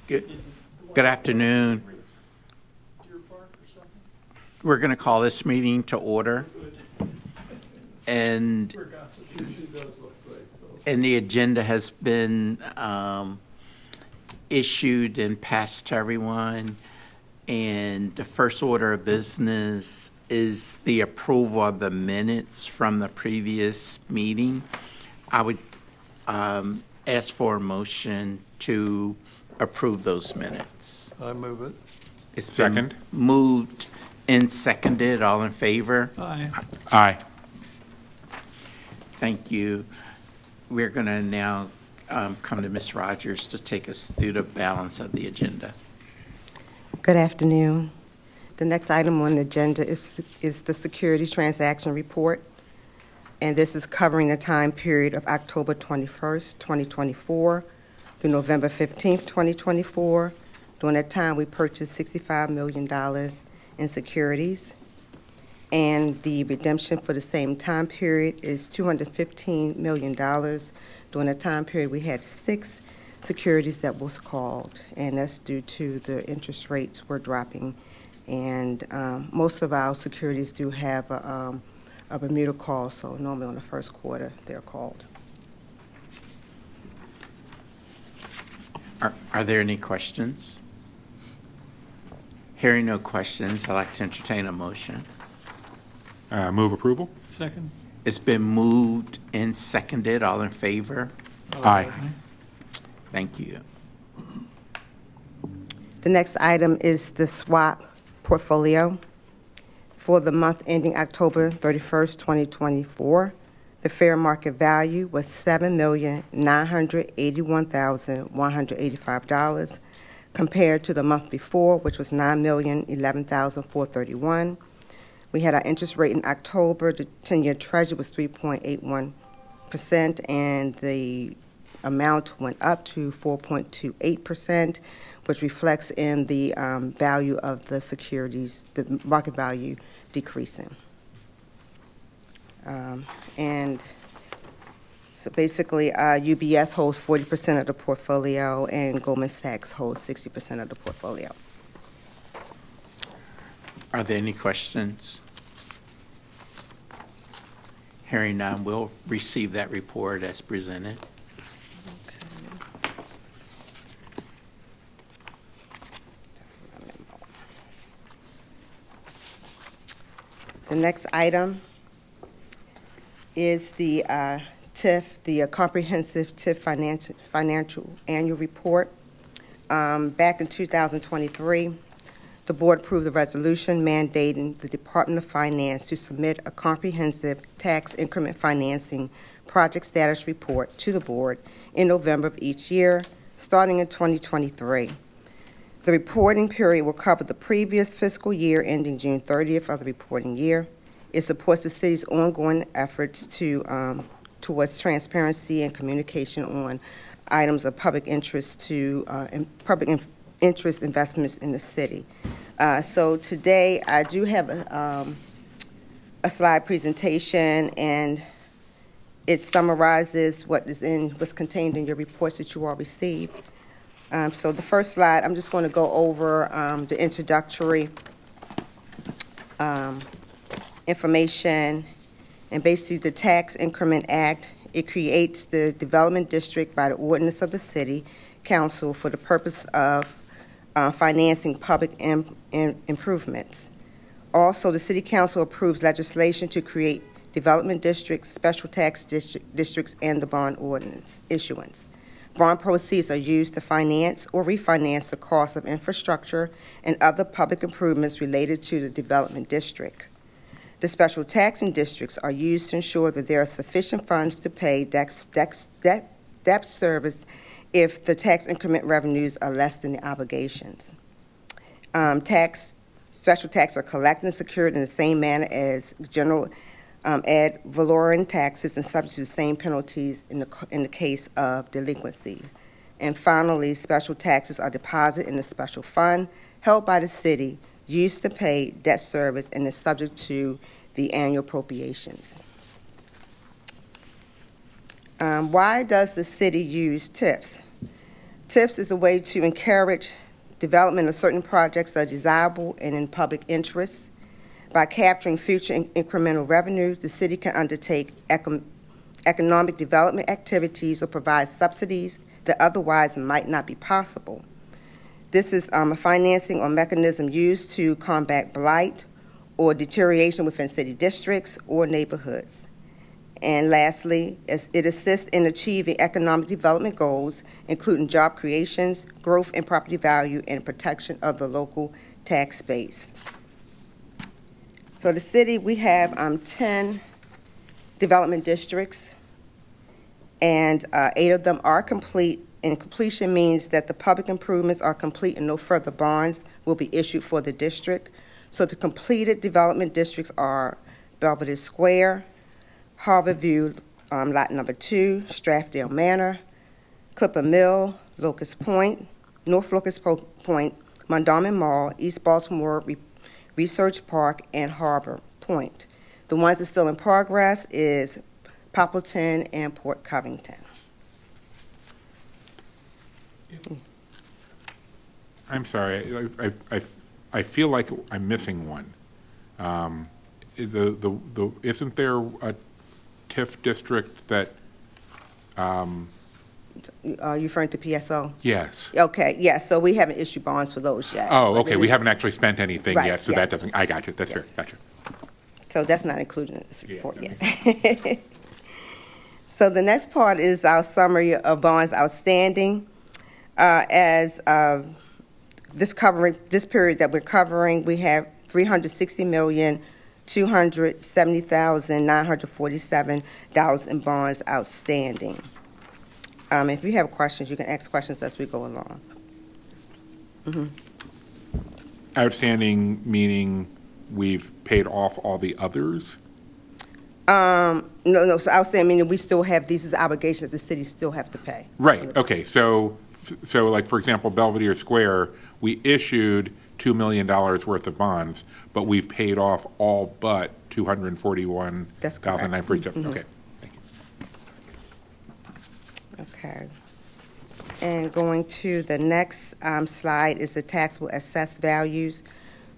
Good afternoon. We're going to call this meeting to order. And the agenda has been issued and passed to everyone. And the first order of business is the approval of the minutes from the previous meeting. I would ask for a motion to approve those minutes. I move it. It's been Second. moved and seconded. All in favor? Aye. Aye. Thank you. We're going to now come to Ms. Rogers to take us through the balance of the agenda. Good afternoon. The next item on the agenda is the securities transaction report, and this is covering the time period of October 21st, 2024 through November 15th, 2024. During that time, we purchased $65 million in securities, and the redemption for the same time period is $215 million. During that time period, we had 6 securities that was called, and that's due to the interest rates were dropping. And most of our securities do have a Bermuda call, so normally on the first quarter, they're called. Are there any questions? Hearing no questions, I'd like to entertain a motion. Move approval? Second. It's been moved and seconded. All in favor? Aye. Thank you. The next item is the swap portfolio. For the month ending October 31st, 2024, the fair market value was $7,981,185 compared to the month before, which was $9,011,431. We had our interest rate in October. The 10-year treasury was 3.81%, and the amount went up to 4.28%, which reflects in the value of the securities, the market value decreasing. And so basically, UBS holds 40% of the portfolio, and Goldman Sachs holds 60% of the portfolio. Are there any questions? Hearing none, we'll receive that report as presented. The next item is the TIF, the Comprehensive TIF Financial Annual Report. Back in 2023, the board approved a resolution mandating the Department of Finance to submit a comprehensive tax increment financing project status report to the board in November of each year, starting in 2023. The reporting period will cover the previous fiscal year ending June 30th of the reporting year. It supports the city's ongoing efforts towards transparency and communication on items of public interest to interest investments in the city. So today I do have a slide presentation, and it summarizes what's contained in your reports that you all received. So the first slide, I'm just going to go over the introductory information, and basically the Tax Increment Act. It creates the development district by the ordinance of the city council for the purpose of financing public improvements. Also, the city council approves legislation to create development districts, special tax districts, and the bond ordinance issuance. Bond proceeds are used to finance or refinance the cost of infrastructure and other public improvements related to the development district. The special taxing districts are used to ensure that there are sufficient funds to pay debt service if the tax increment revenues are less than the obligations. Special taxes are collected and secured in the same manner as general ad valorem taxes and subject to the same penalties in the case of delinquency. And finally, special taxes are deposited in a special fund held by the city, used to pay debt service, and is subject to the annual appropriations. Why does the city use TIFs? TIFs is a way to encourage development of certain projects that are desirable and in public interest. By capturing future incremental revenue, the city can undertake economic development activities or provide subsidies that otherwise might not be possible. This is a financing or mechanism used to combat blight or deterioration within city districts or neighborhoods. And lastly, it assists in achieving economic development goals, including job creations, growth in property value, and protection of the local tax base. So the city, we have 10 development districts, and 8 of them are complete. And completion means that the public improvements are complete and no further bonds will be issued for the district. So the completed development districts are Belvedere Square, Harvard View, lot number 2, Strathdale Manor, Clipper Mill, Locust Point, North Locust Point, Mondawmin Mall, East Baltimore Research Park, and Harbor Point. The ones that's still in progress is Poppleton and Port Covington. I'm sorry, I feel like I'm missing one. Isn't there a TIF district that, Are you referring to PSO? yes. Okay, yes, so we haven't issued bonds for those yet. Oh, but okay, it we is- haven't actually spent anything Right, yet, so that yes. doesn't, I got you, that's fair, Yes. gotcha. So that's not included in this Yeah, report that yet. So the next part is our summary of bonds outstanding. This period that we're covering, we have $360,270,947 in bonds outstanding. If you have questions, you can ask questions as we go along. Outstanding meaning we've paid off all the others? No, so outstanding meaning we still have, these is obligations the city still have to pay. Right, okay, so like, for example, Belvedere Square, we issued $2 million worth of bonds, but we've paid off all but That's correct. $241,947. Okay, thank you. Okay. And going to the next slide is the taxable assessed values.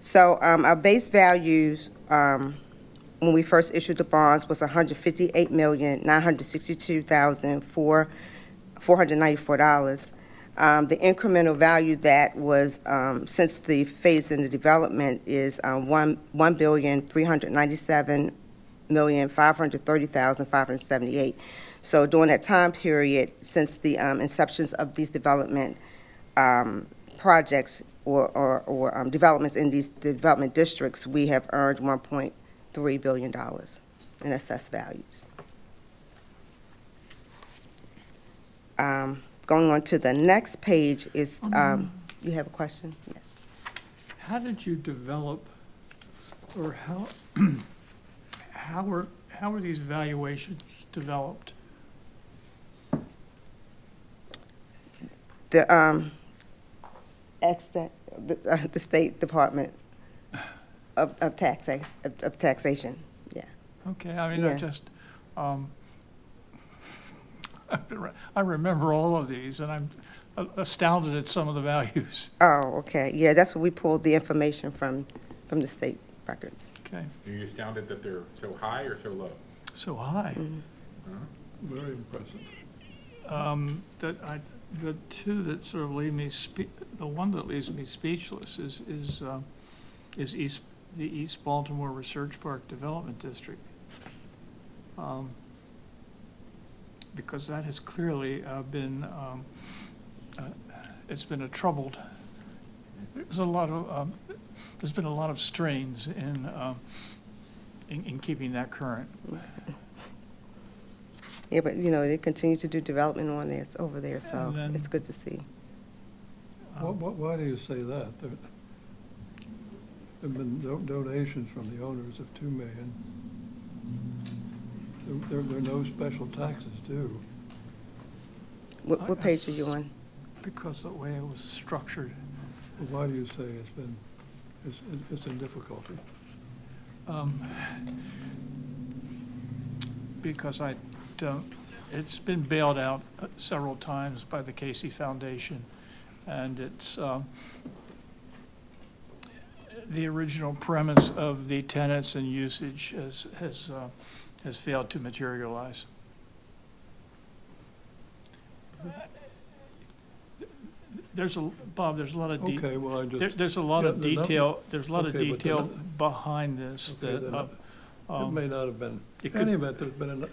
So our base values, when we first issued the bonds, was $158,962,494. The incremental value that was, since the phase in the development, is $1,397,530,578. So during that time period, since the inceptions of these development projects or developments in these development districts, we have earned $1.3 billion in assessed values. Going on to the next page is, you have a question? Yeah. How did you develop, or how were these valuations developed? The State Department of Taxation, yeah. Okay, I mean, Yeah. I remember all of these, and I'm astounded at some of the values. Oh, okay, yeah, that's where we pulled the information from the state records. Okay, Are you astounded that they're so high or so low? so high. Very impressive. The two that sort of leave me, the one that leaves me speechless is the East Baltimore Research Park Development District. Because that has clearly been, it's been a troubled, there's been a lot of strains in keeping that current. Yeah, but, they continue to do development over there, so And then- it's good to see. Why do you say that? There have been donations from the owners of $2 million. There are no special taxes due. What page are you on? Because of the way it was structured. Why do you say it's in difficulty? Because I don't it's been bailed out several times by the Casey Foundation, and it's, the original premise of the tenants and usage has failed to materialize. Bob, there's a lot of Okay, well, I just. there's a lot of Yeah, the num- detail, there's a lot of Okay, but the detail nu- behind this Okay, that, It may not have been, it in could- any event, there's been,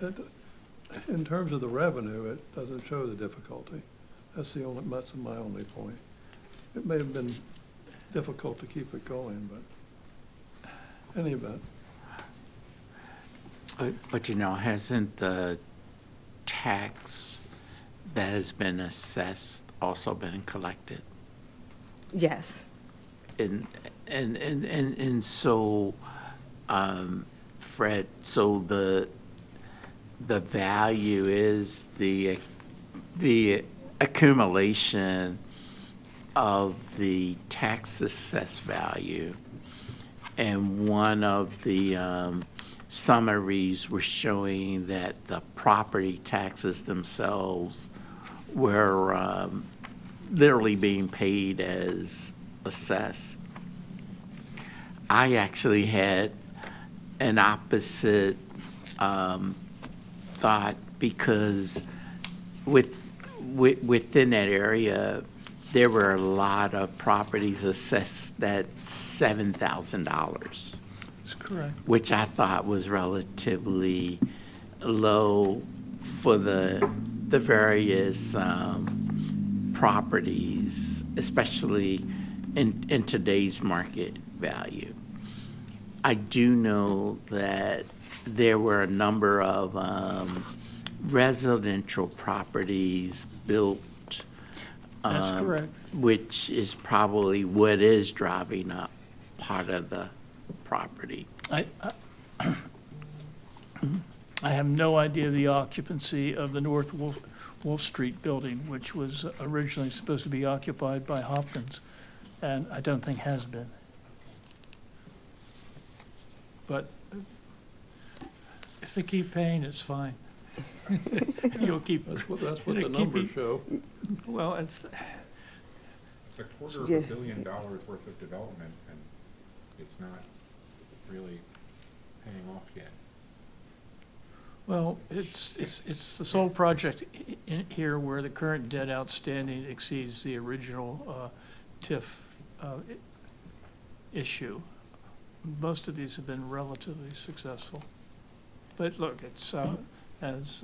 in terms of the revenue, it doesn't show the difficulty. That's my only point. It may have been difficult to keep it going, but in any event, But you know, hasn't the tax that has been assessed also been collected? Yes. And so, Fred, so the value is the accumulation of the tax assessed value. And one of the summaries were showing that the property taxes themselves were literally being paid as assessed. I actually had an opposite thought because within that area, there were a lot of properties assessed at $7,000, is correct. which I thought was relatively low for the various properties, especially in today's market value. I do know that there were a number of residential properties built. That's correct. Which is probably what is driving up part of the property. I have no idea the occupancy of the North Wolf Street building, which was originally supposed to be occupied by Hopkins, and I don't think has been. But if they keep paying, it's fine. You'll keep, that's what the Keep numbers it- show. well, it's, It's a quarter of Yeah. $1 billion worth of development, and it's not really paying off yet. well, it's the sole project in here where the current debt outstanding exceeds the original TIF issue. Most of these have been relatively successful. But look, it's, as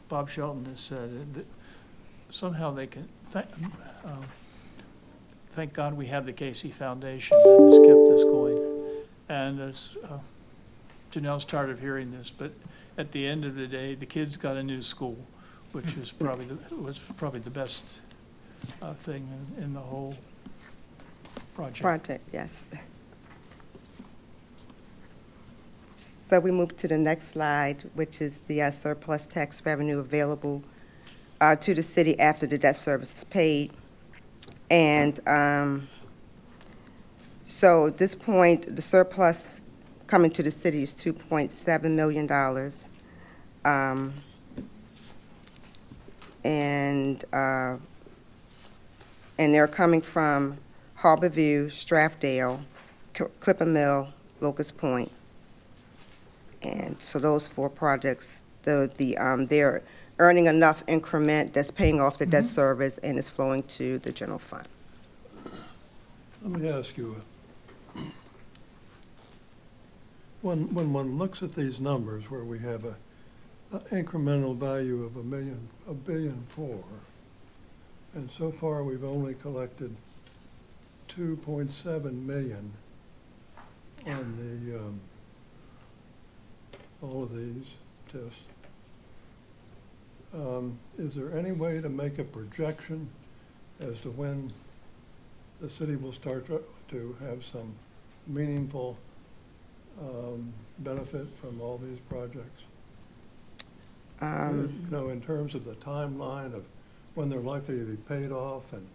Bob Shelton has said, somehow they can, thank God we have the Casey Foundation that has kept this going. And as Janelle's tired of hearing this, but at the end of the day, the kids got a new school, which is probably the best thing in the whole project. Project, yes. So we move to the next slide, which is the surplus tax revenue available to the city after the debt service is paid. And so at this point, the surplus coming to the city is $2.7 million. And they're coming from Harborview, Strathdale, Clipper Mill, Locust Point. And so those four projects, they're earning enough increment that's paying off the debt service and is flowing to the general fund. Let me ask you, when one looks at these numbers where we have an incremental value of $1.4 billion, and so far we've only collected $2.7 million on the, all of these tests. Is there any way to make a projection as to when the city will start to have some meaningful benefit from all these projects? You know, in terms of the timeline of when they're likely to be paid off and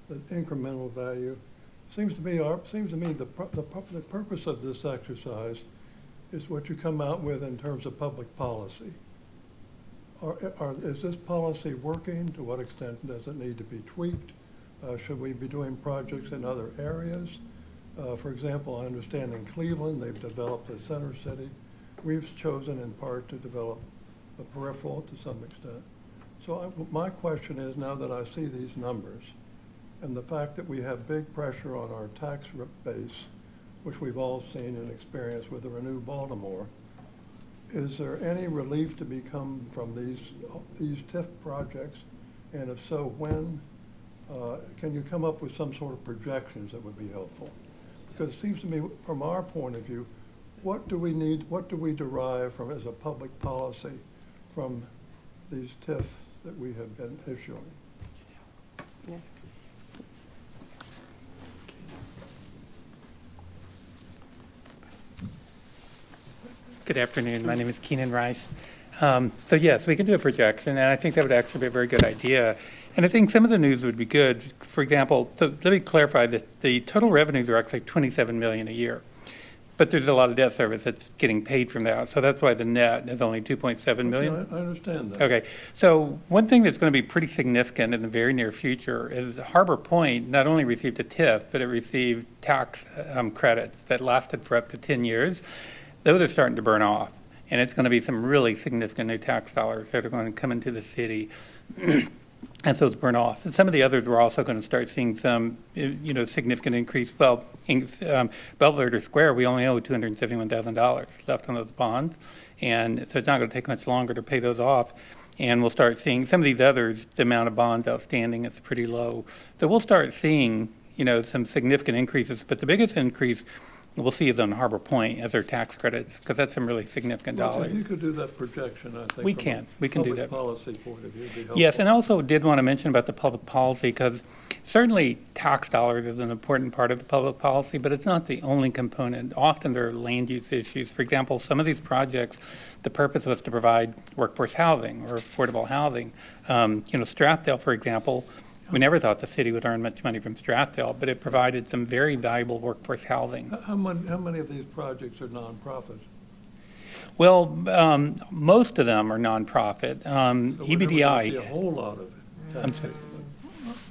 the incremental value. Seems to me the purpose of this exercise is what you come out with in terms of public policy Is this policy working? To what extent does it need to be tweaked? Should we be doing projects in other areas? For example, I understand in Cleveland, they've developed a center city. We've chosen in part to develop a peripheral to some extent. So my question is, now that I see these numbers, and the fact that we have big pressure on our tax base, which we've all seen and experienced with the Renew Baltimore, is there any relief to become from these TIF projects? And if so, when? Can you come up with some sort of projections that would be helpful? Because it seems to me, from our point of view, what do we need, what do we derive from as a public policy from these TIFs that we have been issuing? Yeah. Good afternoon. My name is Keenan Rice. So yes, we can do a projection, and I think that would actually be a very good idea. And I think some of the news would be good. For example, so let me clarify that the total revenues are actually $27 million a year, but there's a lot of debt service that's getting paid from that. So that's why the net is only $2.7 million. Okay, I understand that. Okay, so one thing that's going to be pretty significant in the very near future is Harbor Point not only received a TIF, but it received tax credits that lasted for up to 10 years. Those are starting to burn off, and it's going to be some really significant new tax dollars that are going to come into the city. And so it's burn off. And some of the others, we're also going to start seeing some, significant increase. Well, in Belvedere Square, we only owe $271,000 left on those bonds. And so it's not going to take much longer to pay those off. And we'll start seeing some of these others, the amount of bonds outstanding is pretty low. So we'll start seeing, some significant increases. But the biggest increase we'll see is on Harbor Point as their tax credits, because that's some really significant Well, dollars. if you could do that projection, I think. We from can. a We can do that. Public policy point of view, it'd be helpful. Yes, and I also did want to mention about the public policy, because certainly tax dollars is an important part of the public policy, but it's not the only component. Often there are land use issues. For example, some of these projects, the purpose was to provide workforce housing or affordable housing. Strathdale, for example, we never thought the city would earn much money from Strathdale, but it provided some very valuable workforce housing. How many of these projects are nonprofits? Well, most of them are nonprofit. So we're never gonna see EBDI. a whole lot of I'm sorry.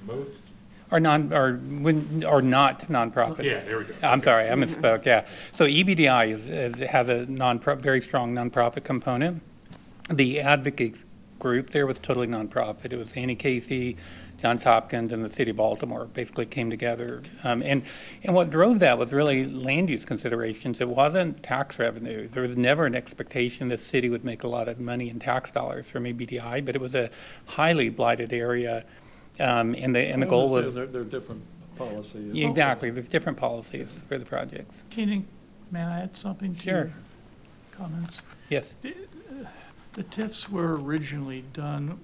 Most? Are not nonprofit. Yeah, there we go. I'm sorry, I misspoke, yeah. So EBDI has a very strong nonprofit component. The advocate group there was totally nonprofit. It was Annie Casey, Johns Hopkins, and the city of Baltimore basically came together. And what drove that was really land use considerations. It wasn't tax revenue. There was never an expectation the city would make a lot of money in tax dollars from EBDI, but it was a highly blighted area. And the goal was... They're different policies. Exactly, there's different policies for the projects. Keenan, may I add something to Sure. your comments? Yes. The TIFs were originally done,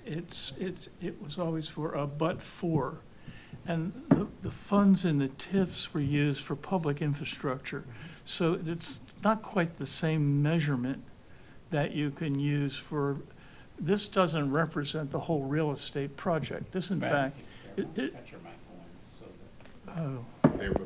it was always for a but-for. And the funds in the TIFs were used for public infrastructure. So it's not quite the same measurement that you can use for, this doesn't represent the whole real estate project. This, in Right. fact,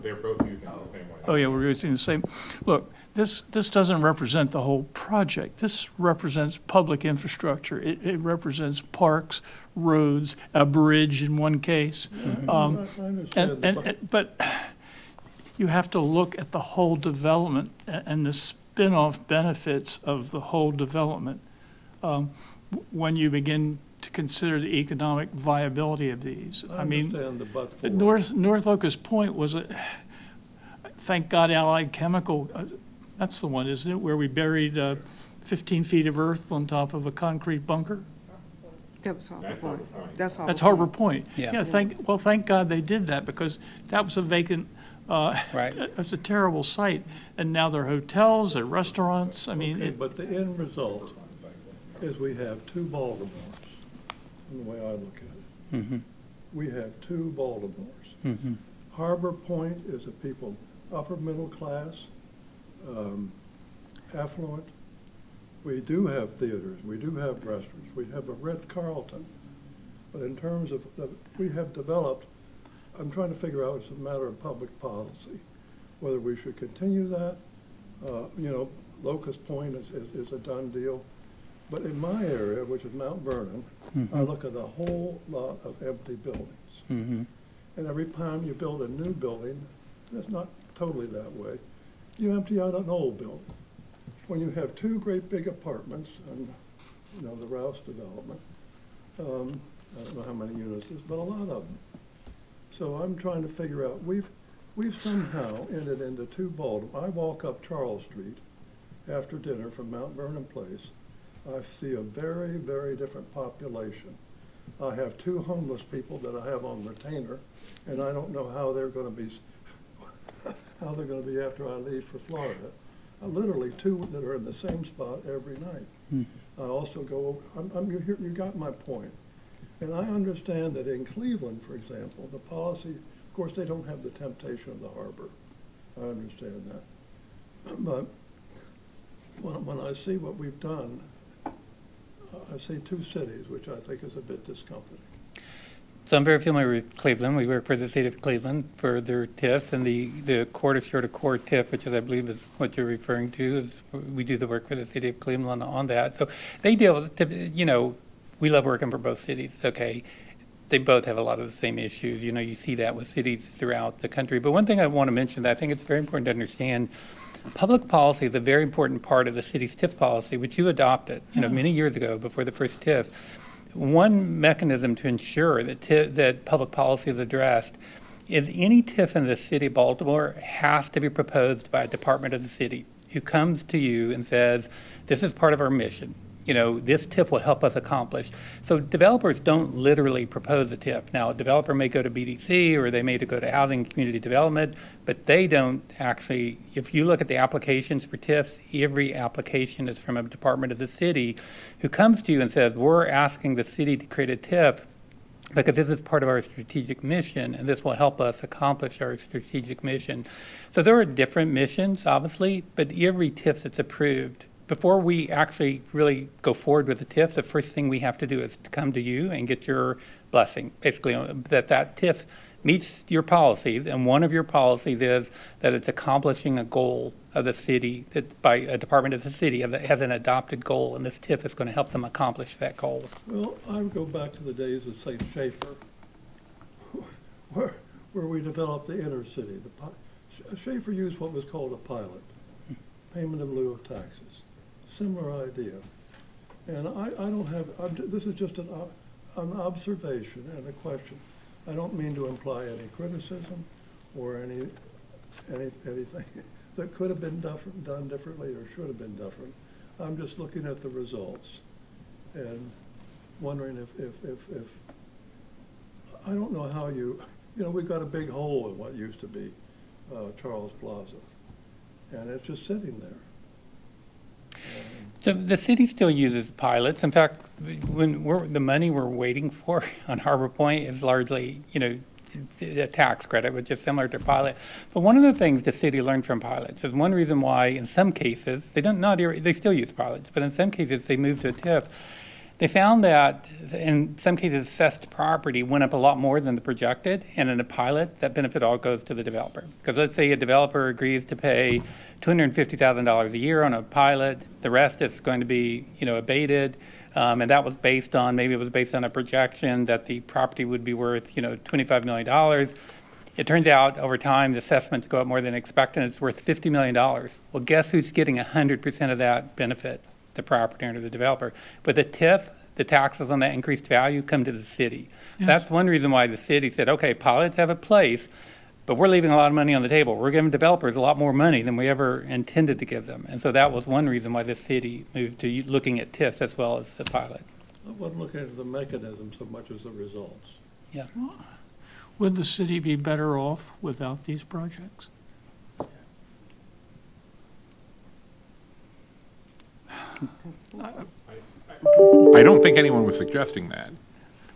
They're both using the same way. oh yeah, we're using the same, look, this doesn't represent the whole project. This represents public infrastructure. It represents parks, roads, a bridge in one case. I understand. But you have to look at the whole development and the spin-off benefits of the whole development when you begin to consider the economic viability of these. I understand the but for. North Locust Point was thank God Allied Chemical, that's the one, isn't it, where we buried 15 feet of earth on top of a concrete bunker? That was Harbor That's Point. Harbor Point. That's Harbor Point. Yeah. Thank God they did that, because that was a vacant, Right. it was a terrible site. And now there are hotels, there are restaurants, I mean, Okay, but the end result is we have two Baltimores, in the way I look at it. Mm-hmm. We have two Baltimores. Mm-hmm. Harbor Point is a people, upper middle class, affluent. We do have theaters, we do have restaurants, we have a Ritz-Carlton. But in terms of, we have developed, I'm trying to figure out, it's a matter of public policy, whether we should continue that. Locust Point is a done deal. But in my area, which is Mount Vernon, I look at a whole lot of empty buildings. Mm-hmm. And every time you build a new building, it's not totally that way, you empty out an old building. When you have two great big apartments and, you know, the Rouse development, I don't know how many units it is, but a lot of them. So I'm trying to figure out, we've somehow entered into two Baltimore. I walk up Charles Street after dinner from Mount Vernon Place. I see a very, very different population. I have two homeless people that I have on retainer, and I don't know how they're going to be, after I leave for Florida. Literally two that are in the same spot every night. I also go over, you got my point. And I understand that in Cleveland, for example, the policy, of course, they don't have the temptation of the harbor. I understand that. But when I see what we've done, I see two cities, which I think is a bit discomforting. So I'm very familiar with Cleveland. We work for the city of Cleveland for their TIF, and the Core to Core TIF, which is, I believe, is what you're referring to. Is we do the work for the city of Cleveland on that. So they deal with, you know, we love working for both cities. Okay, they both have a lot of the same issues. You know, you see that with cities throughout the country. But one thing I want to mention that I think it's very important to understand. Public policy is a very important part of the city's TIF policy, which you adopted, you know, many years ago before the first TIF. One mechanism to ensure that that public policy is addressed is any TIF in the city of Baltimore has to be proposed by a department of the city who comes to you and says, this is part of our mission. You know, this TIF will help us accomplish. So developers don't literally propose a TIF. Now, a developer may go to BDC or they may go to Housing and Community Development, but they don't actually, if you look at the applications for TIFs, every application is from a department of the city who comes to you and says, we're asking the city to create a TIF because this is part of our strategic mission, and this will help us accomplish our strategic mission. So there are different missions, obviously, but every TIF that's approved, before we actually really go forward with the TIF, the first thing we have to do is to come to you and get your blessing, basically, that TIF meets your policies, and one of your policies is that it's accomplishing a goal of the city, that by a department of the city has an adopted goal, and this TIF is going to help them accomplish that goal. Well, I would go back to the days of St. Schaefer, where we developed the inner city. Schaefer used what was called a pilot, payment in lieu of taxes. Similar idea. And I don't have, this is just an observation and a question. I don't mean to imply any criticism or anything that could have been done differently or should have been different. I'm just looking at the results and wondering if I don't know how you know, we've got a big hole in what used to be Charles Plaza, and it's just sitting there. So the city still uses pilots. In fact, the money we're waiting for on Harbor Point is largely, you know, a tax credit, which is similar to pilot. But one of the things the city learned from pilots is one reason why, in some cases, they still use pilots, but in some cases they moved to a TIF. They found that in some cases assessed property went up a lot more than the projected, and in a pilot, that benefit all goes to the developer. Because let's say a developer agrees to pay $250,000 a year on a pilot, the rest is going to be, you know, abated, and that was based on, maybe it was based on a projection that the property would be worth, you know, $25 million. It turns out over time the assessments go up more than expected, and it's worth $50 million. Well, guess who's getting 100% of that benefit? The property owner, the developer. But the TIF, the taxes on that increased value come to the city. Yes. That's one reason why the city said, okay, pilots have a place, but we're leaving a lot of money on the table. We're giving developers a lot more money than we ever intended to give them. And so that was one reason why the city moved to looking at TIFs as well as the pilot. I wasn't looking at the mechanism so much as the results. Yeah. Would the city be better off without these projects? I don't think anyone was suggesting that.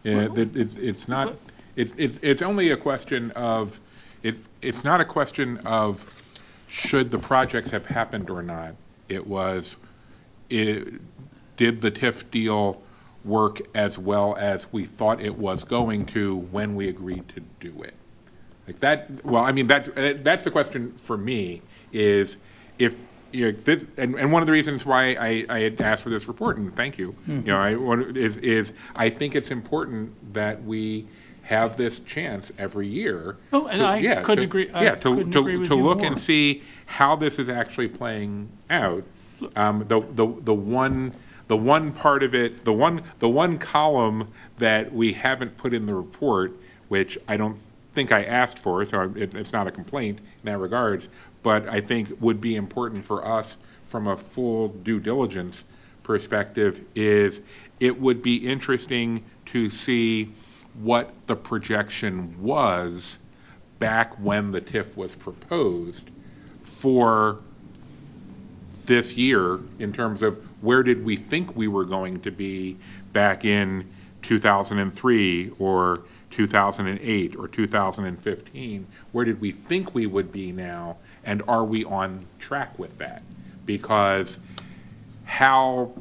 It's not. It's only a question of. It's not a question of should the projects have happened or not. It was. Did the TIF deal work as well as we thought it was going to when we agreed to do it? Like that. Well, I mean that's the question for me. Is if and one of the reasons why I had asked for this report, and thank you, I think it's important that we have this chance every year. Oh, and I couldn't agree. I couldn't agree with to you look more. and see how this is actually playing out. The one part of it, the one column that we haven't put in the report, which I don't think I asked for, so it's not a complaint in that regards, but I think would be important for us from a full due diligence perspective, is it would be interesting to see what the projection was back when the TIF was proposed for this year, in terms of where did we think we were going to be back in 2003 or 2008 or 2015? Where did we think we would be now, and are we on track with that? Because how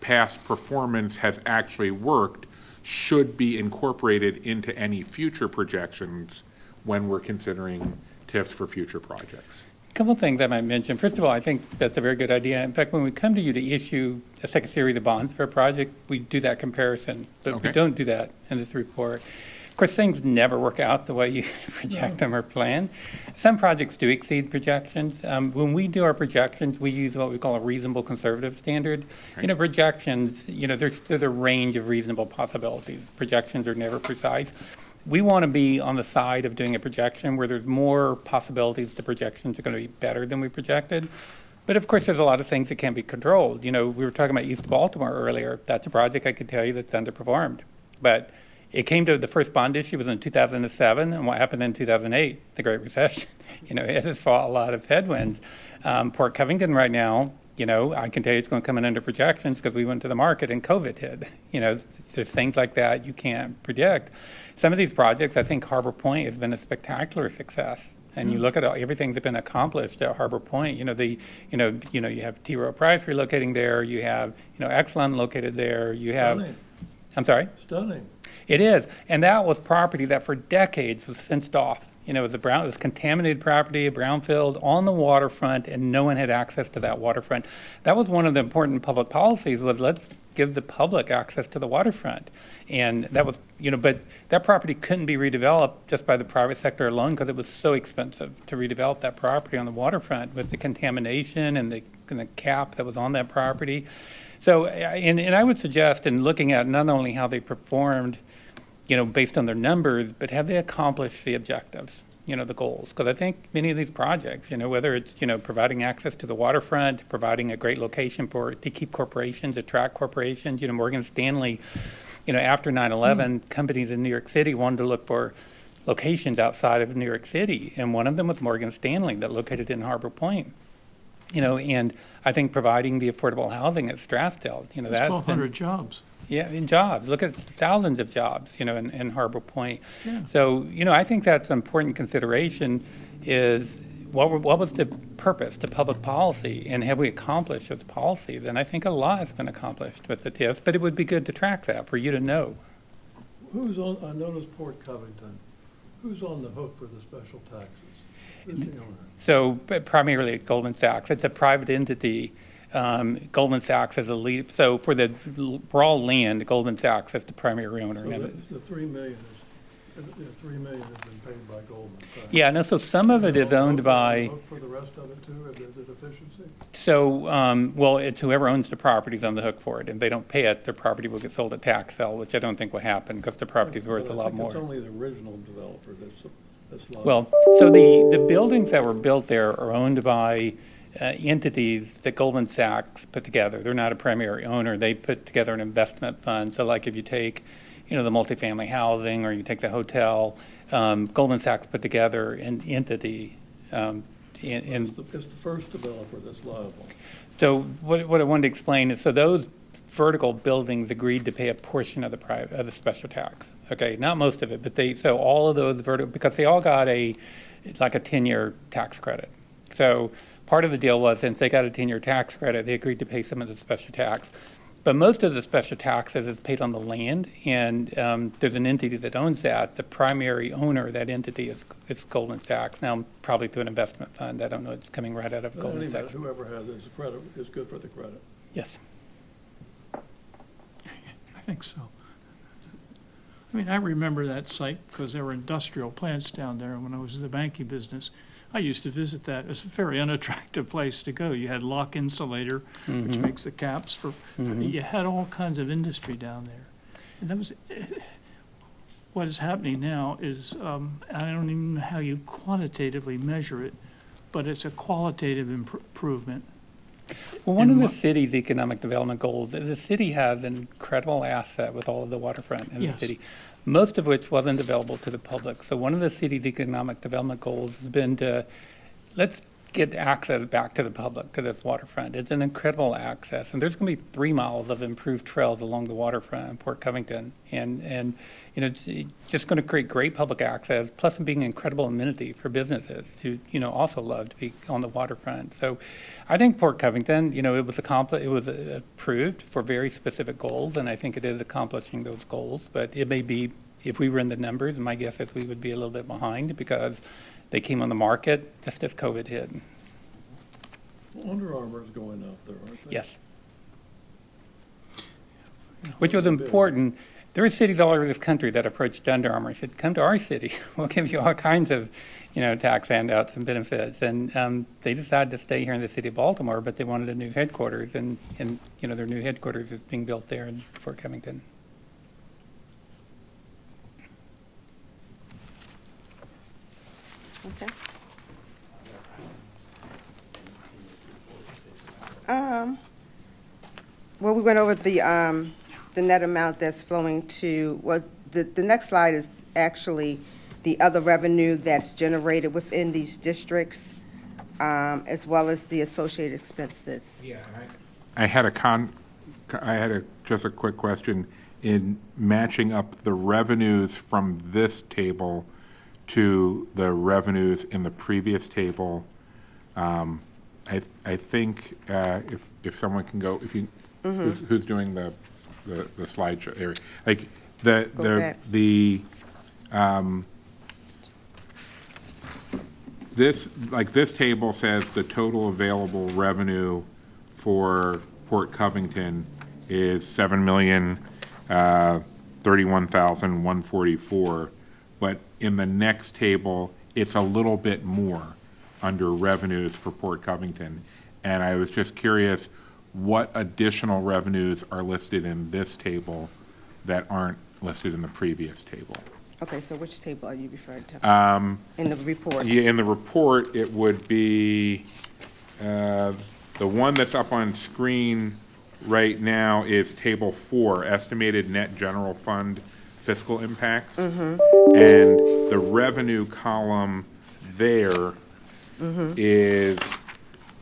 past performance has actually worked should be incorporated into any future projections when we're considering TIFs for future projects. A couple of things I might mention. First of all, I think that's a very good idea. In fact, when we come to you to issue a second series of bonds for a project, we do that comparison, but Okay. we don't do that in this report. Of course, things never work out the way you project them or plan. Some projects do exceed projections. When we do our projections, we use what we call a reasonable conservative standard. Projections, there's a range of reasonable possibilities. Projections are never precise. We want to be on the side of doing a projection where there's more possibilities the projections are going to be better than we projected. But of course, there's a lot of things that can't be controlled. We were talking about East Baltimore earlier. That's a project I could tell you that's underperformed. But it came to the first bond issue was in 2007, and what happened in 2008, the Great Recession. It has fought a lot of headwinds. Port Covington right now, I can tell you it's going to come in under projections because we went to the market and COVID hit. There's things like that you can't predict. Some of these projects, I think Harbor Point has been a spectacular success. And you look at everything that's been accomplished at Harbor Point. You have T. Rowe Price relocating there. You have Exelon located there. You have. Stunning. I'm sorry. Stunning. It is, and that was property that for decades was fenced off. It was contaminated property, a brownfield on the waterfront, and no one had access to that waterfront. That was one of the important public policies, was let's give the public access to the waterfront. And that was, but that property couldn't be redeveloped just by the private sector alone because it was so expensive to redevelop that property on the waterfront with the contamination and the cap that was on that property. So, and I would suggest, in looking at not only how they performed, based on their numbers, but have they accomplished the objectives, the goals? Because I think many of these projects, whether it's, providing access to the waterfront, providing a great location to keep corporations, attract corporations, Morgan Stanley, after 9/11, companies in New York City wanted to look for locations outside of New York City, and one of them was Morgan Stanley that located in Harbor Point. And I think providing the affordable housing at Strassdale, It's that's 1,200 jobs. yeah, in jobs. Look at thousands of jobs, in Harbor Point. Yeah. So, I think that's an important consideration is what was the purpose, the public policy, and have we accomplished with policy? Then I think a lot has been accomplished with the TIF, but it would be good to track that for you to know. I noticed Port Covington. Who's on the hook for the special taxes? Who's the owner? So primarily at Goldman Sachs. It's a private entity. Goldman Sachs is a lead. So for the raw land, Goldman Sachs is the primary owner. So the $3 million has been paid by Goldman Sachs. Yeah, no, so some of it is owned by, For the rest of it too, is it efficiency? so, well, it's whoever owns the property is on the hook for it. And they don't pay it, their property will get sold at tax sale, which I don't think will happen because the property's worth a lot I think it's more. only the original developer that's liable. Well, so the buildings that were built there are owned by entities that Goldman Sachs put together. They're not a primary owner. They put together an investment fund. So like if you take, the multifamily housing or you take the hotel, Goldman Sachs put together an entity. It's the first developer that's liable. So what I wanted to explain is, so those vertical buildings agreed to pay a portion of the special tax. Okay, not most of it, but so all of those vertical, because they all got a 10-year tax credit. So part of the deal was, since they got a 10-year tax credit, they agreed to pay some of the special tax. But most of the special taxes is paid on the land, and there's an entity that owns that. The primary owner of that entity is Goldman Sachs. Now, probably through an investment fund. I don't know, it's coming right out of But Goldman anyway, Sachs. whoever has it, credit is good for the credit. Yes. I think so. I mean, I remember that site because there were industrial plants down there when I was in the banking business. I used to visit that. It's a very unattractive place to go. You had Lock Insulator, which makes the caps for, you had all kinds of industry down there. And that was, what is happening now is, I don't even know how you quantitatively measure it, but it's a qualitative improvement. Well, one of the And city's economic development goals, the city has an incredible asset with all of the waterfront in the Yes. city, most of which wasn't available to the public. So one of the city's economic development goals has been to, let's get access back to the public, to this waterfront. It's an incredible access, and there's going to be 3 miles of improved trails along the waterfront in Port Covington. And you know, it's just going to create great public access, plus being an incredible amenity for businesses who, you know, also love to be on the waterfront. So I think Port Covington, you know, it was approved for very specific goals, and I think it is accomplishing those goals. But it may be, if we run the numbers, my guess is we would be a little bit behind because they came on the market just as COVID hit. Well, Under Armour is going out there, aren't they? Yes. Which was important. There are cities all over this country that approached Under Armour and said, come to our city. We'll give you all kinds of, you know, tax handouts and benefits. And they decided to stay here in the city of Baltimore, but they wanted a new headquarters. And you know, their new headquarters is being built there in Fort Covington. Okay. Well, we went over the net amount that's flowing to, well, the next slide is actually the other revenue that's generated within these districts, as well as the associated expenses. Yeah, I had just a quick question. In matching up the revenues from this table to the revenues in the previous table, I think if someone can go, if you, who's doing the slideshow area, like Go back. this table says the total available revenue for Port Covington is $7,031,144, but in the next table it's a little bit more under revenues for Port Covington, and I was just curious what additional revenues are listed in this table that aren't listed in the previous table. Okay, so which table are you referring to? In the report? Yeah, in the report, it would be, the one that's up on screen right now is Table 4, Estimated Net General Fund Fiscal Impacts. And the revenue column there is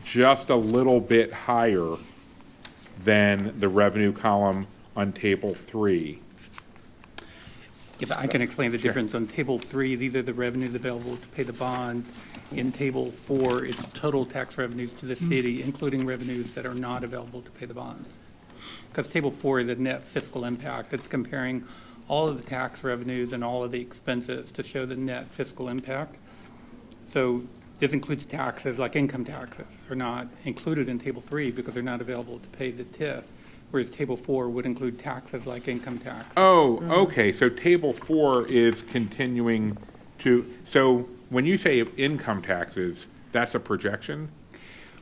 just a little bit higher than the revenue column on Table 3. If I can explain the difference, on Table 3, these are the revenues available to pay the bonds. In Table 4, it's total tax revenues to the city, including revenues that are not available to pay the bonds. Because Table 4 is a net fiscal impact. It's comparing all of the tax revenues and all of the expenses to show the net fiscal impact. So this includes taxes, like income taxes, are not included in Table 3 because they're not available to pay the TIF, whereas Table 4 would include taxes like income tax. Oh, okay, so Table 4 is continuing to, so when you say income taxes, that's a projection?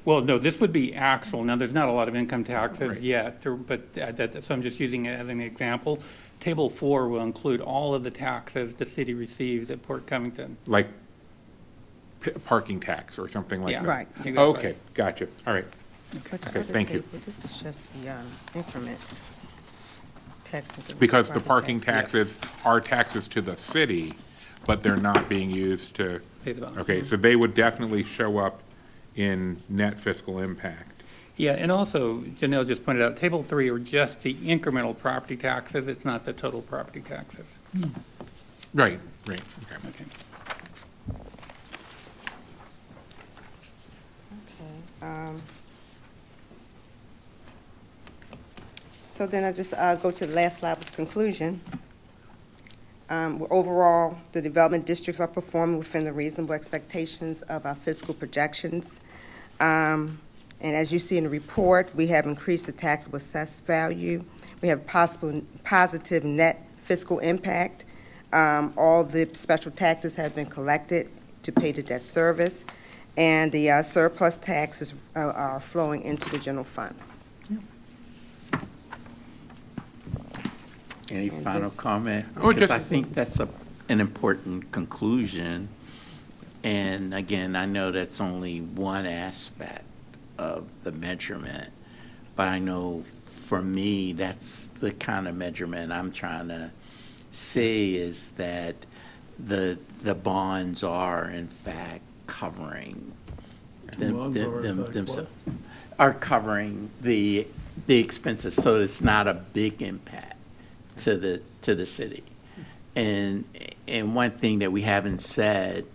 Well, no, this would be actual. Now, there's not a lot of income taxes Right. yet, but so I'm just using it as an example. Table 4 will include all of the taxes the city receives at Port Covington. Like parking tax or something like Yeah. that? Right. Exactly. Okay, gotcha, all right. But the Okay, other thank you. table, this is just the increment tax. Because the parking tax. taxes are taxes to the city, but they're not being used to, Pay the bond. okay, so they would definitely show up in net fiscal impact. Yeah, and also, Janelle just pointed out, Table 3 are just the incremental property taxes. It's not the total property taxes. Right, right, okay. Okay. So then I just go to the last slide with conclusion. Overall, the development districts are performing within the reasonable expectations of our fiscal projections. And as you see in the report, we have increased the taxable assessed value. We have positive net fiscal impact. All the special taxes have been collected to pay the debt service, and the surplus taxes are flowing into the general fund. Any And final this- comment? Oh, Because just- I think that's an important conclusion. And again, I know that's only one aspect of the measurement, but I know for me, that's the kind of measurement I'm trying to say, is that the bonds are in fact covering Bonds are in fact themselves, are covering the expenses, so it's not a big impact to the city. And one thing that we haven't said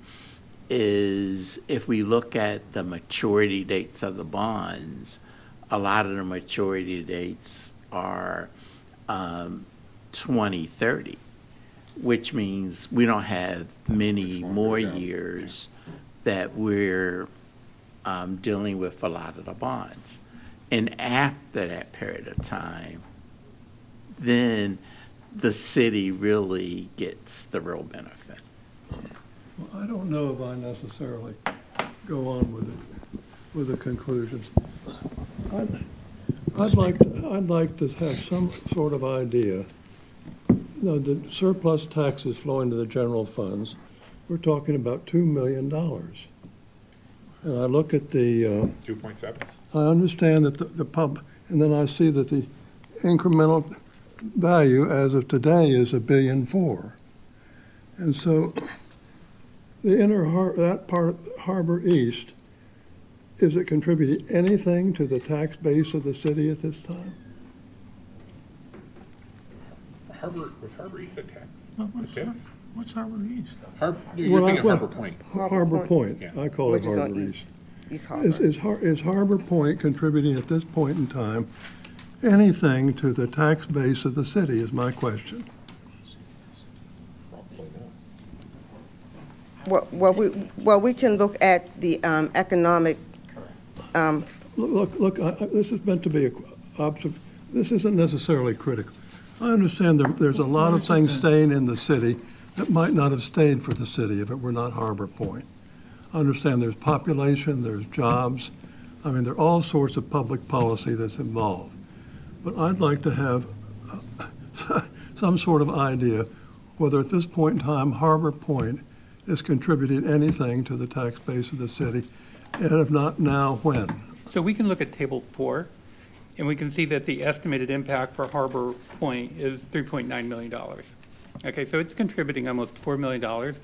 is, if we look at the maturity dates of the bonds, a lot of the maturity dates are 2030, which means we don't have many more years that we're dealing with a lot of the bonds. And after that period of time, then the city really gets the real benefit. Well, I don't know if I necessarily go on with the conclusions. I'd like to have some sort of idea. You know, the surplus taxes flowing to the general funds, we're talking about $2 million. And I look at the, 2.7. I understand that the and then I see that the incremental value as of today is $1.4 billion. And so that part of Harbor East, is it contributing anything to the tax base of the city at this time? Was Harbor East a tax? What's Harbor East? You're thinking Harbor Point. Harbor Point, Yeah. I call it Which is on Harbor East. East Harbor. Is Harbor Point contributing at this point in time anything to the tax base of the city, is my question. Well, we can look at the economic, Look, this is meant to be this isn't necessarily critical. I understand there's a lot of things staying in the city that might not have stayed for the city if it were not Harbor Point. I understand there's population, there's jobs. I mean, there are all sorts of public policy that's involved. But I'd like to have some sort of idea whether at this point in time Harbor Point is contributing anything to the tax base of the city, and if not now, when? So we can look at Table 4, and we can see that the estimated impact for Harbor Point is $3.9 million. Okay, so it's contributing almost $4 million.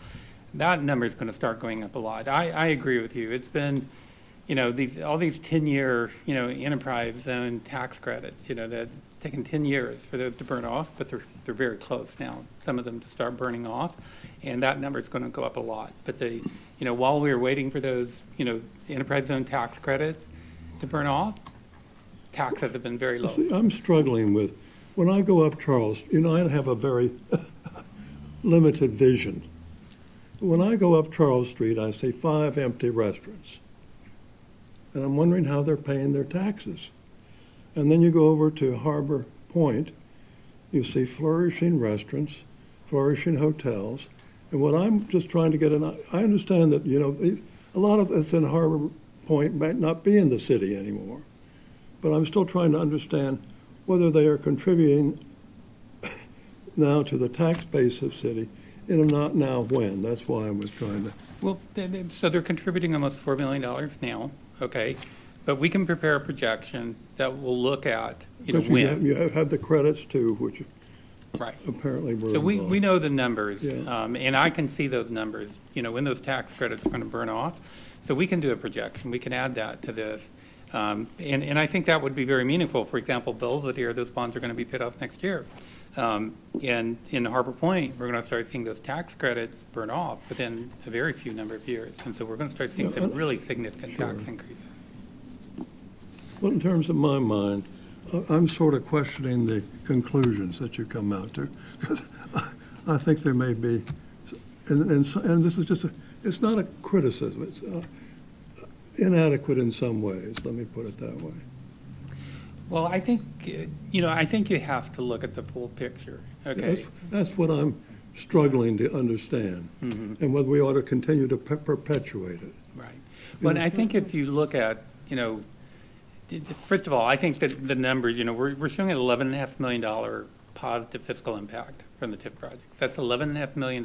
That number is going to start going up a lot. I agree with you. It's been, all these 10-year, enterprise zone tax credits, that taken 10 years for those to burn off, but they're very close now, some of them to start burning off, and that number is going to go up a lot. But while we were waiting for those, enterprise zone tax credits to burn off, taxes have been very low. See, I'm struggling with, when I go up Charles, I have a very limited vision. When I go up Charles Street, I see 5 empty restaurants. And I'm wondering how they're paying their taxes. And then you go over to Harbor Point, you see flourishing restaurants, flourishing hotels. And what I'm just trying to get I understand that, a lot of that's in Harbor Point might not be in the city anymore. But I'm still trying to understand whether they are contributing now to the tax base of city, and if not now, when? That's why I was trying to. Well, so they're contributing almost $4 million now, okay? But we can prepare a projection that will look at, But when. You have the credits too, which Right. apparently were So we involved. know the numbers, Yeah. and I can see those numbers, when those tax credits are going to burn off. So we can do a projection. We can add that to this. And I think that would be very meaningful. For example, Belvedere, those bonds are going to be paid off next year. And in Harbor Point, we're going to start seeing those tax credits burn off within a very few number of years. And so we're going to start seeing some really significant tax increases. Well, in terms of my mind, I'm sort of questioning the conclusions that you come out to, because I think there may be, and this is just it's not a criticism, it's inadequate in some ways, let me put it that way. Well, I think, I think you have to look at the full picture, okay? That's what I'm struggling to understand, and whether we ought to continue to perpetuate it. Right. But I think if you look at, first of all, I think that the numbers, we're showing an $11.5 million positive fiscal impact from the TIF projects. That's $11.5 million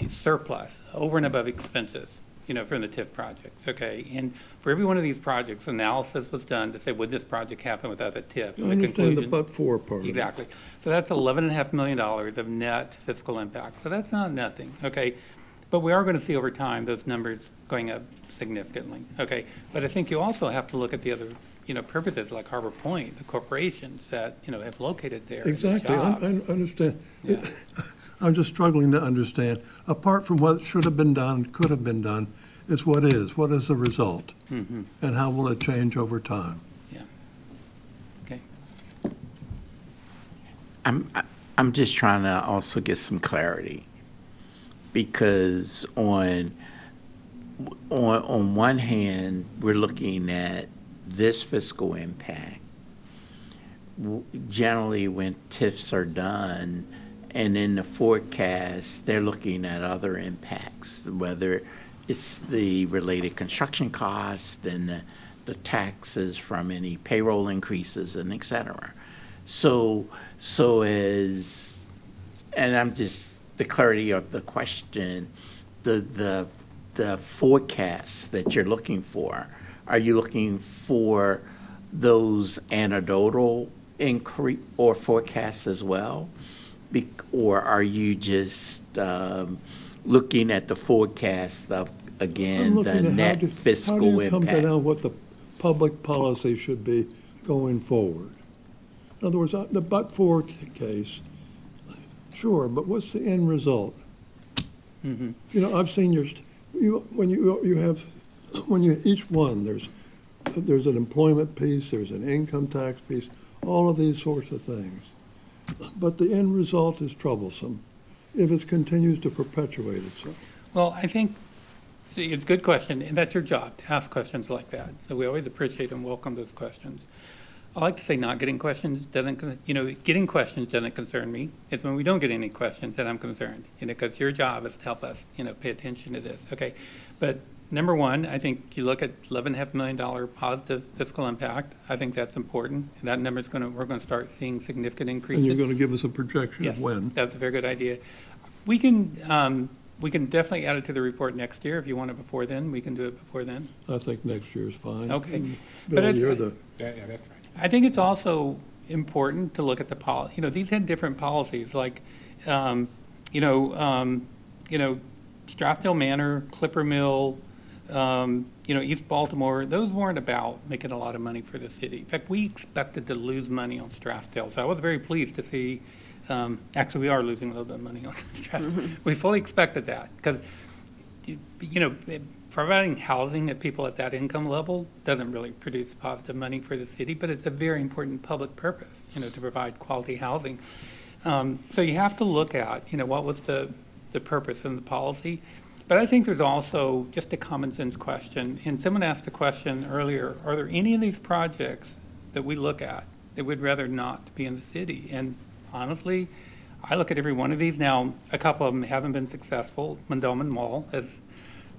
surplus over and above expenses, from the TIF projects, okay? And for every one of these projects, analysis was done to say, would this project happen without a TIF? I understand the but-for part of it. Exactly. So that's $11.5 million of net fiscal impact. So that's not nothing, okay? But we are going to see over time those numbers going up significantly, okay? But I think you also have to look at the other, purposes like Harbor Point, the corporations that, have located there. and the Exactly, I jobs. understand. Yeah. I'm just struggling to understand, apart from what should have been done, could have been done, is what the result? Mhm. And how will it change over time? Yeah. Okay. I'm just trying to also get some clarity, because on one hand, we're looking at this fiscal impact. Generally, when TIFs are done, and in the forecast, they're looking at other impacts, whether it's the related construction costs and the taxes from any payroll increases and et cetera. So and I'm just, the clarity of the question, the forecasts that you're looking for, are you looking for those anecdotal increase or forecasts as well? Or are you just looking at the forecast of, I'm again, the looking at net how do fiscal you come to impact? know what the public policy should be going forward? In other words, the but-for case, sure, but what's the end result? I've seen each one, there's an employment piece, there's an income tax piece, all of these sorts of things. But the end result is troublesome if it continues to perpetuate itself. Well, I think, see, it's a good question, and that's your job, to ask questions like that. So we always appreciate and welcome those questions. I like to say not getting questions getting questions doesn't concern me. It's when we don't get any questions that I'm concerned, because your job is to help us, pay attention to this, okay? But number one, I think you look at $11.5 million positive fiscal impact. I think that's important. And that number is we're going to start seeing significant And increases. you're going to give us a projection Yes, of when? that's a very good idea. We can definitely add it to the report next year. If you want it before then, we can do it before then. I think next year's fine. Okay. Bill, But you're the, Yeah, that's right. I think it's also important to look at the policy. These had different policies, like, Strathdale Manor, Clipper Mill, East Baltimore. Those weren't about making a lot of money for the city. In fact, we expected to lose money on Strathdale, so I was very pleased to see. Actually, we are losing a little bit of money on Strathdale. We fully expected that because, providing housing at people at that income level doesn't really produce positive money for the city, but it's a very important public purpose, to provide quality housing. So you have to look at, what was the purpose and the policy. But I think there's also just a common sense question. And someone asked a question earlier, are there any of these projects that we look at that we'd rather not be in the city? And honestly, I look at every one of these. Now, a couple of them haven't been successful. Mondawmin Mall has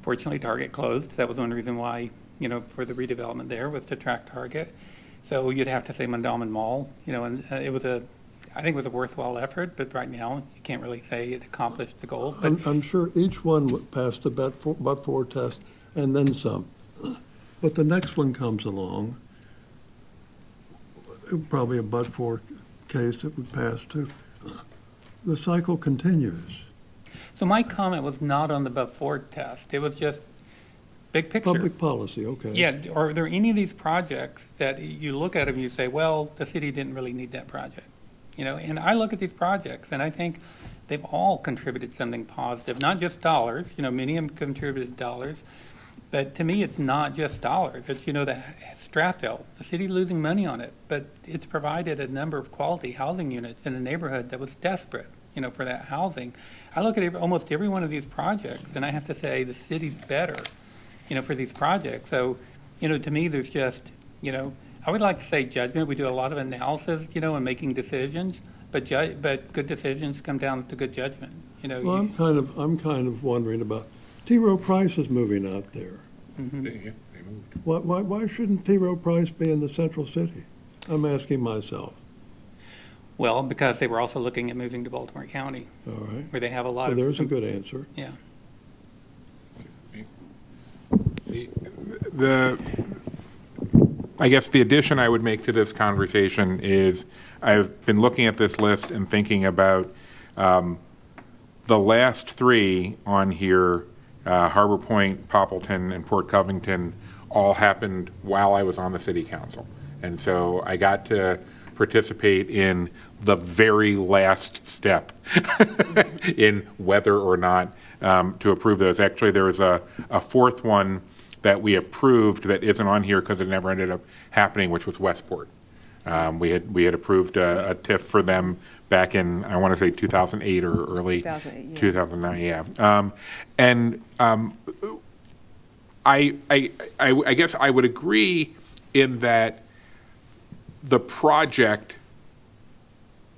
fortunately Target closed. That was one reason why, for the redevelopment there was to attract Target. So you'd have to say Mondawmin Mall, and it was I think it was a worthwhile effort, but right now you can't really say it accomplished the goal. But I'm sure each one would pass the but-for test and then some. But the next one comes along, probably a but-for case that would pass too. The cycle continues. so my comment was not on the but-for test. It was just big picture. Public policy, okay. Yeah, are there any of these projects that you look at them and you say, well, the city didn't really need that project? And I look at these projects and I think they've all contributed something positive, not just dollars. Many of them contributed dollars. But to me, it's not just dollars. It's, the Strathdale. The city's losing money on it, but it's provided a number of quality housing units in a neighborhood that was desperate, for that housing. I look at almost every one of these projects, and I have to say the city's better, for these projects. So, to me, there's just, I would like to say judgment. We do a lot of analysis, in making decisions, but good decisions come down to good judgment. Well, I'm kind of wondering about, T. Rowe Price is moving out there. They moved. Why shouldn't T. Rowe Price be in the central city? I'm asking myself. Well, because they were also looking at moving to Baltimore County, All right. where they have a lot Well, of. there's a good answer. Yeah. I guess the addition I would make to this conversation is I've been looking at this list and thinking about the last three on here, Harbor Point, Poppleton, and Port Covington, all happened while I was on the city council. And so I got to participate in the very last step in whether or not to approve those. Actually, there was a fourth one that we approved that isn't on here because it never ended up happening, which was Westport. We had approved a TIF for them back in, I want to say 2008 or early 2008, yeah. 2009, yeah. I guess I would agree in that the project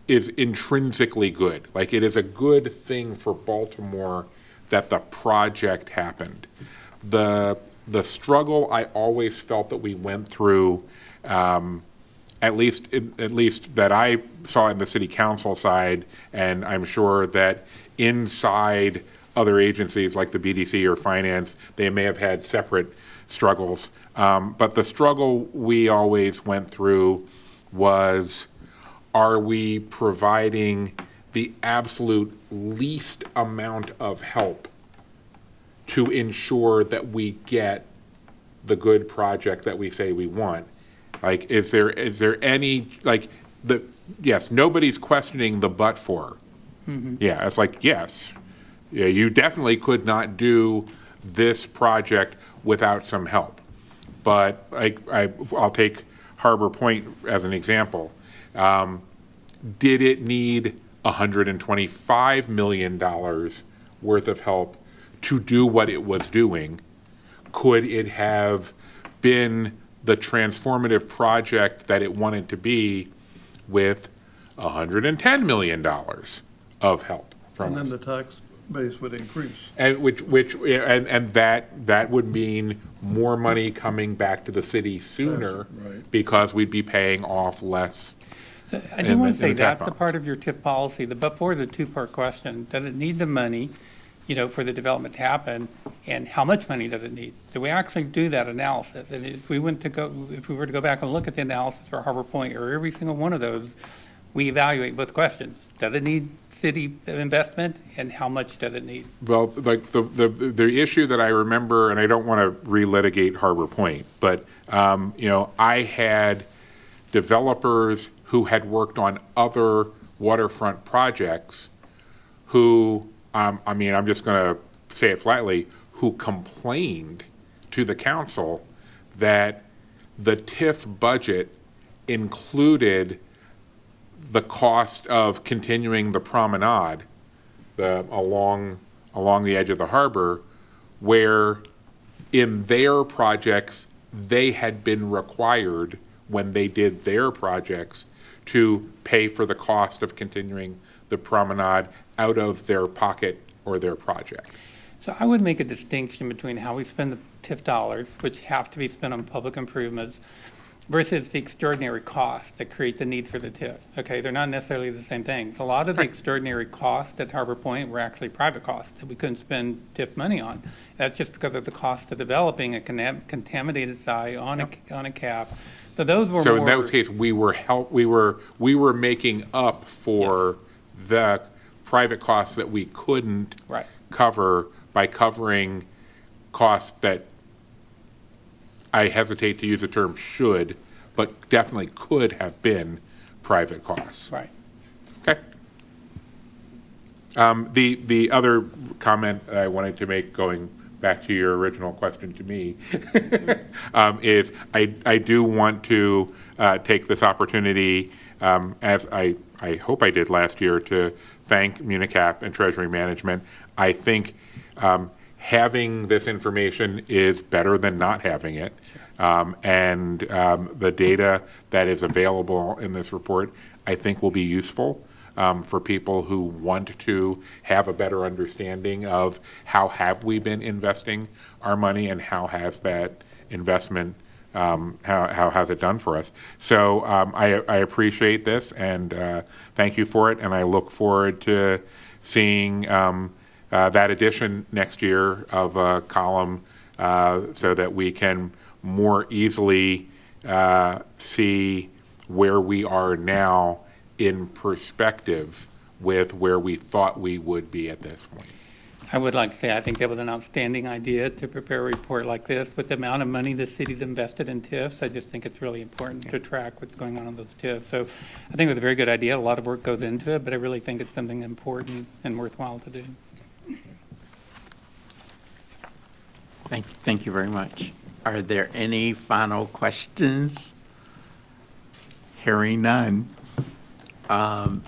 is intrinsically good. Like, it is a good thing for Baltimore that the project happened. The struggle I always felt that we went through, at least that I saw in the city council side, and I'm sure that inside other agencies like the BDC or finance, they may have had separate struggles. But the struggle we always went through was, are we providing the absolute least amount of help to ensure that we get the good project that we say we want? Like, is there any, like, yes, nobody's questioning the but for. Mm-hmm. Yeah, it's like, yes, yeah, you definitely could not do this project without some help. But I'll take Harbor Point as an example. Did it need $125 million worth of help to do what it was doing? Could it have been the transformative project that it wanted to be with $110 million of help from And us? then the tax base would increase. And that would mean more money coming back to the city sooner, Right. because we'd be paying off less. So I in do want the- to say in the tax that's a bonds. part of your TIF policy. The but for the two-part question, does it need the money, for the development to happen, and how much money does it need? So we actually do that analysis, and if we were to go back and look at the analysis for Harbor Point or every single one of those, we evaluate both questions. Does it need city investment, and how much does it need? Well, like the issue that I remember, and I don't want to relitigate Harbor Point, but I had developers who had worked on other waterfront projects who, I'm just going to say it flatly, who complained to the council that the TIF budget included the cost of continuing the promenade along the edge of the harbor, where in their projects, they had been required, when they did their projects, to pay for the cost of continuing the promenade out of their pocket or their project. So I would make a distinction between how we spend the TIF dollars, which have to be spent on public improvements, versus the extraordinary costs that create the need for the TIF. Okay, they're not necessarily the same things. A lot of the extraordinary costs at Harbor Point were actually private costs that we couldn't spend TIF money on. That's just because of the cost of developing a contaminated site on a cap. So those were So more. in those cases, we were making up for the private costs that we couldn't Right. cover by covering costs that, I hesitate to use the term should, but definitely could have been private costs. Right. Okay. The other comment I wanted to make, going back to your original question to me, is I do want to take this opportunity, as I hope I did last year, to thank Municap and Treasury Management. I think having this information is better than not having it. And the data that is available in this report, I think, will be useful for people who want to have a better understanding of how have we been investing our money and how has that investment, how has it done for us. So I appreciate this and thank you for it, and I look forward to seeing that addition next year of a column so that we can more easily see where we are now in perspective with where we thought we would be at this point. I would like to say, I think that was an outstanding idea to prepare a report like this. With the amount of money the city's invested in TIFs, I just think it's really important to track what's going on those TIFs. So I think it was a very good idea. A lot of work goes into it, but I really think it's something important and worthwhile to do. Thank you very much. Are there any final questions? Hearing none.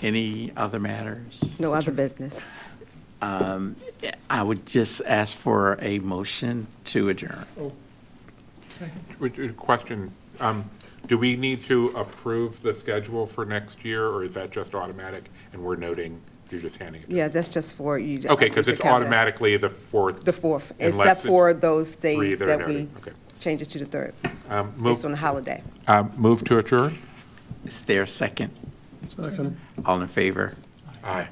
Any other matters? No other business. I would just ask for a motion to adjourn. Question, do we need to approve the schedule for next year, or is that just automatic and we're noting, you're just handing it? Yeah, that's just for you. to- Okay, because to it's count that. automatically the 4th. The 4th, unless except it's for those three days that are that we noted. Okay. change it to the 3rd, Move, based on the holiday. move to adjourn? Is there a second? Second. All in favor? Aye.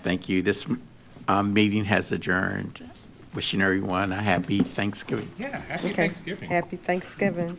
Thank you. This meeting has adjourned. Wishing everyone a happy Thanksgiving. Yeah, happy Okay. Thanksgiving. Happy Thanksgiving.